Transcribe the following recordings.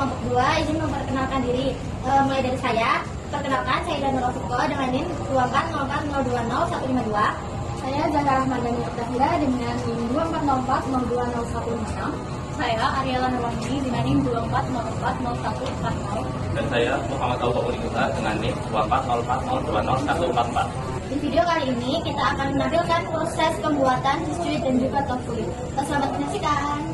kelompok 2 izin memperkenalkan diri. Mulai dari saya, perkenalkan saya Ida Nurofiko dengan NIM 2404020152. Saya Zahra Rahmadani Oktavia dengan NIM 2404020156. Saya Ariela Nurwahidi dengan NIM 24040140. Dan saya Muhammad Taufik Ulikuta dengan NIM 2404020144. Di video kali ini kita akan menampilkan proses pembuatan biskuit dan juga tofu. Selamat menyaksikan.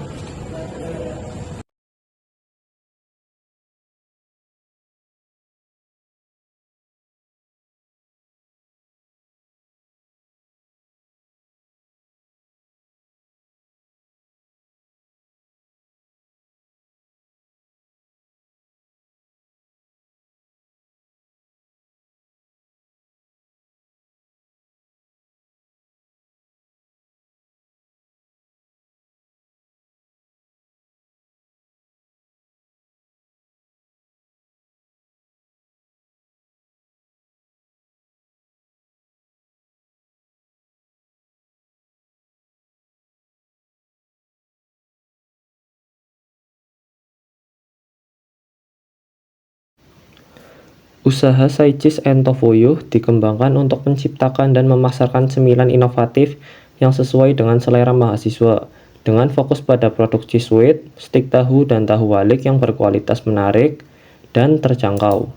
Usaha Saichis and Tofuyu dikembangkan untuk menciptakan dan memasarkan cemilan inovatif yang sesuai dengan selera mahasiswa, dengan fokus pada produksi sweet, stik tahu, dan tahu walik yang berkualitas menarik dan terjangkau.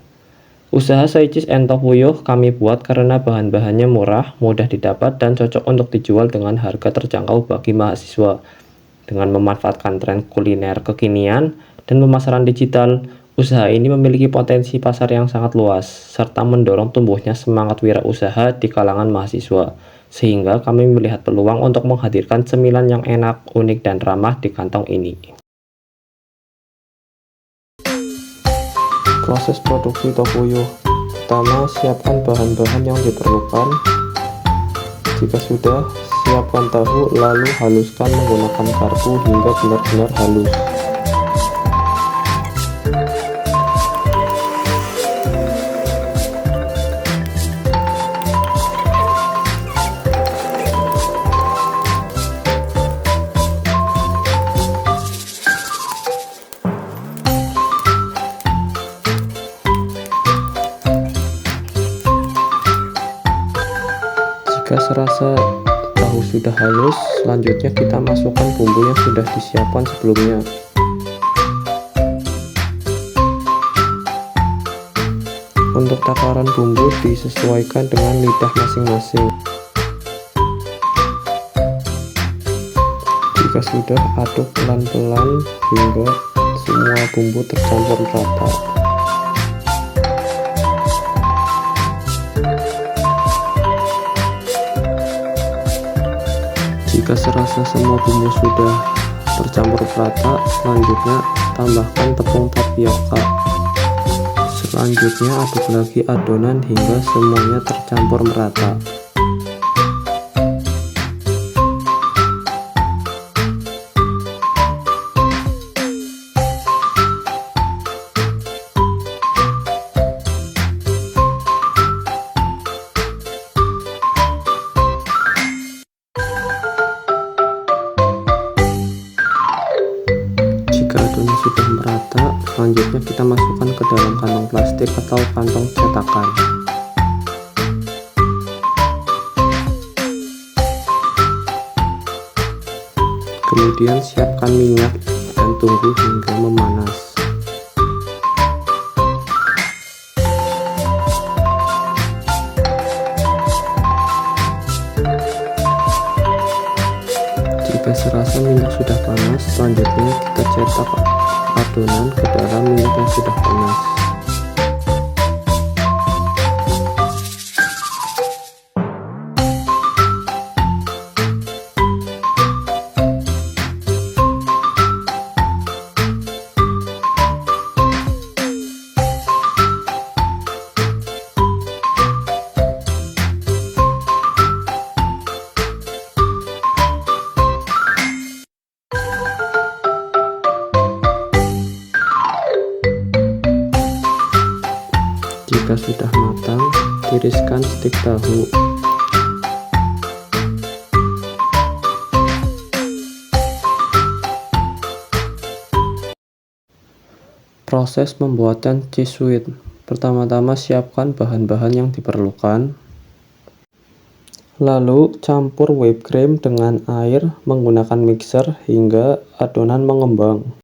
Usaha Saichis and Tofuyu kami buat karena bahan-bahannya murah, mudah didapat, dan cocok untuk dijual dengan harga terjangkau bagi mahasiswa. Dengan memanfaatkan tren kuliner kekinian dan pemasaran digital, usaha ini memiliki potensi pasar yang sangat luas, serta mendorong tumbuhnya semangat wirausaha di kalangan mahasiswa, sehingga kami melihat peluang untuk menghadirkan cemilan yang enak, unik, dan ramah di kantong ini. Proses produksi tofuyu. Pertama, siapkan bahan-bahan yang diperlukan. Jika sudah, siapkan tahu, lalu haluskan menggunakan garpu hingga benar-benar halus. Jika serasa tahu sudah halus, selanjutnya kita masukkan bumbu yang sudah disiapkan sebelumnya. Untuk takaran bumbu disesuaikan dengan lidah masing-masing. Jika sudah, aduk pelan-pelan hingga semua bumbu tercampur rata. Jika serasa semua bumbu sudah tercampur rata, selanjutnya tambahkan tepung tapioka. Selanjutnya aduk lagi adonan hingga semuanya tercampur merata. Jika adonan sudah merata, selanjutnya kita masukkan ke dalam kantong plastik atau kantong cetakan. Kemudian siapkan minyak dan tunggu hingga memanas. Jika serasa minyak sudah panas, selanjutnya kita cetak adonan ke dalam minyak yang sudah panas. Jika sudah matang, tiriskan stik tahu. Proses pembuatan cheese whiz. Pertama-tama siapkan bahan-bahan yang diperlukan. Lalu campur whipped cream dengan air menggunakan mixer hingga adonan mengembang.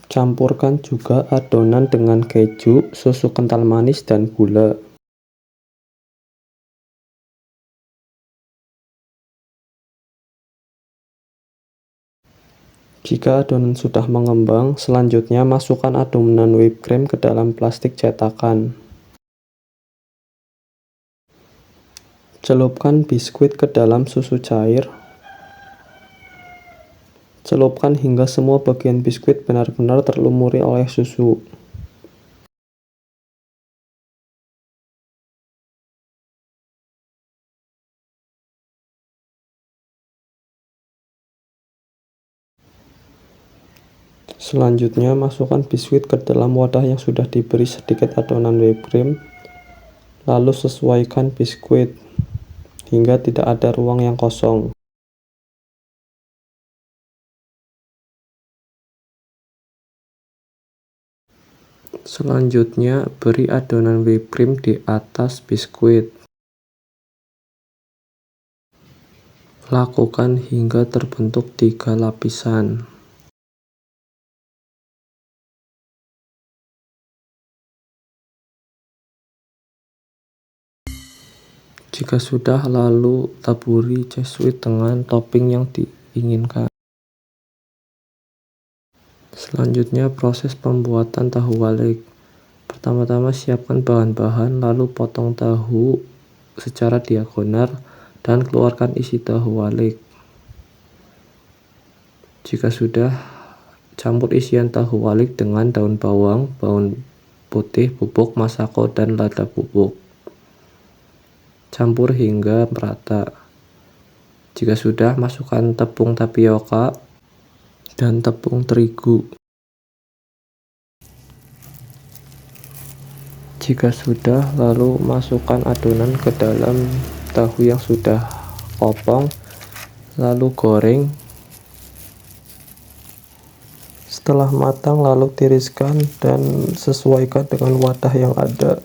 Campurkan juga adonan dengan keju, susu kental manis, dan gula. Jika adonan sudah mengembang, selanjutnya masukkan adonan whipped cream ke dalam plastik cetakan. Celupkan biskuit ke dalam susu cair. Celupkan hingga semua bagian biskuit benar-benar terlumuri oleh susu. Selanjutnya, masukkan biskuit ke dalam wadah yang sudah diberi sedikit adonan whipped cream. Lalu sesuaikan biskuit hingga tidak ada ruang yang kosong. Selanjutnya, beri adonan whipped cream di atas biskuit. Lakukan hingga terbentuk 3 lapisan. Jika sudah, lalu taburi cheese whiz dengan topping yang diinginkan. Selanjutnya, proses pembuatan tahu walik. Pertama-tama siapkan bahan-bahan, lalu potong tahu secara diagonal dan keluarkan isi tahu walik. Jika sudah, campur isian tahu walik dengan daun bawang, bawang putih, bubuk masako, dan lada bubuk. Campur hingga merata. Jika sudah, masukkan tepung tapioka dan tepung terigu. Jika sudah, lalu masukkan adonan ke dalam tahu yang sudah kopong, lalu goreng. Setelah matang, lalu tiriskan dan sesuaikan dengan wadah yang ada.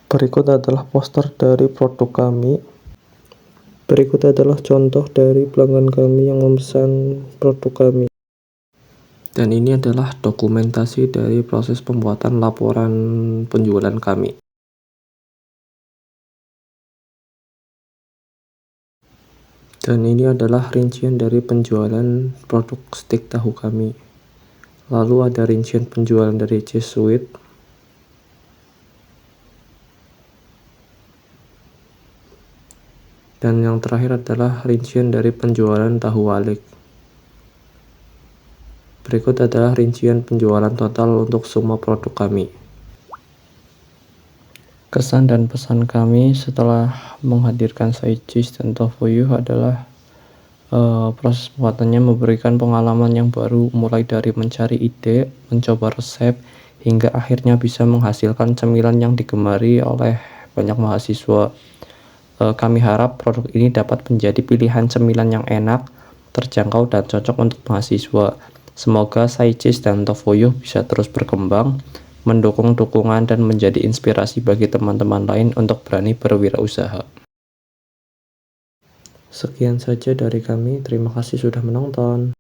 Berikut adalah poster dari produk kami. Berikut adalah contoh dari pelanggan kami yang memesan produk kami. Dan ini adalah dokumentasi dari proses pembuatan laporan penjualan kami. Dan ini adalah rincian dari penjualan produk stik tahu kami. Lalu ada rincian penjualan dari cheese whiz. Dan yang terakhir adalah rincian dari penjualan tahu walik. Berikut adalah rincian penjualan total untuk semua produk kami. Kesan dan pesan kami setelah menghadirkan side cheese dan tofu adalah proses pembuatannya memberikan pengalaman yang baru, mulai dari mencari ide, mencoba resep, hingga akhirnya bisa menghasilkan cemilan yang digemari oleh banyak mahasiswa. Kami harap produk ini dapat menjadi pilihan cemilan yang enak, terjangkau, dan cocok untuk mahasiswa. Semoga side cheese dan tofu bisa terus berkembang, mendukung dukungan, dan menjadi inspirasi bagi teman-teman lain untuk berani berwirausaha. Sekian saja dari kami, terima kasih sudah menonton.